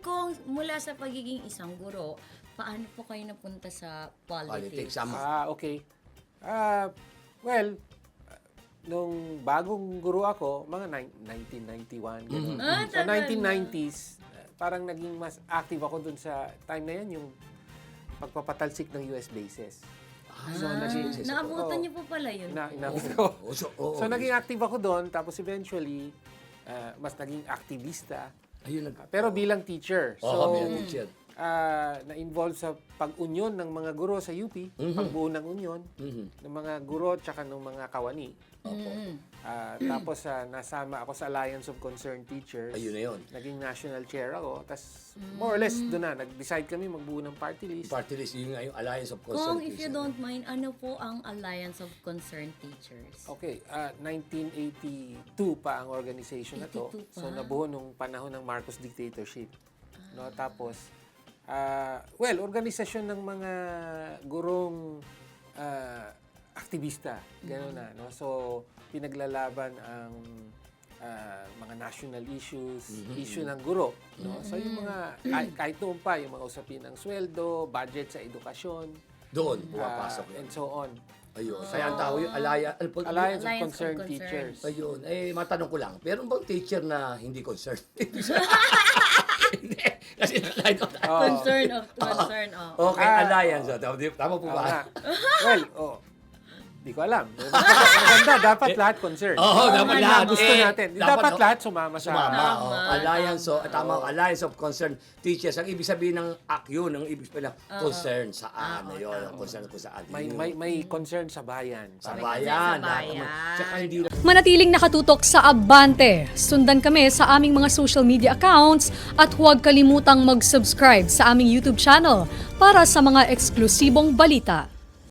kung mula sa pagiging isang guro, paano po kayo napunta sa politics? Okay. Well, nung bagong guro ako, mga 1991, gano'n. Sa 1990s, parang naging mas active ako dun sa time na yan, yung pagpapatalsik ng US bases. Naabutan niyo po pala yun. Inabot ko. So, naging active ako doon, tapos eventually, mas naging aktivista. Pero bilang teacher. So, bilang teacher. Na-involve sa pag-union ng mga guro sa UP, pagbuo ng union, ng mga guro at saka ng mga kawani. Tapos nasama ako sa Alliance of Concerned Teachers. Ayun na yun. Naging national chair ako. Tapos more or less doon na, nag-decide kami magbuo ng party list. Party list, yun nga yung Alliance of Kung Concerned if you Teachers. don't mind, ano po ang Alliance of Concerned Teachers? Okay, 1982 pa ang organization na to. 82 pa. So nabuo nung panahon ng Marcos dictatorship. No, tapos organisasyon ng mga gurong aktivista, gano'n na, no? So pinaglalaban ang mga national issues, issue ng guro, no? So yung mga kahit noon pa yung mga usapin ng sweldo, budget sa edukasyon, Doon, pumapasok yan. and so on. Ayun. Kaya ang tawag yung Alliance Alliance of Alliance of Concerned Concerned. Teachers. Ayun. Matanong ko lang, meron bang teacher na hindi concerned? Hindi. Kasi Concern of concern. Okay, Alliance. Tama po ba? Well, di ko alam. Maganda, dapat lahat concerned. Dapat lahat. Gusto natin. Dapat lahat sumama sa... Alliance of Concerned Teachers. Ang ibig sabihin ng ACU, ang ibig sabihin ng concern saan. Ayun, ang concern kung saan. May concern sa bayan. Sa bayan. Tsaka hindi na Manatiling nakatutok sa Abante. Sundan kami sa aming mga social media accounts at huwag kalimutang mag-subscribe sa aming YouTube channel para sa mga eksklusibong balita.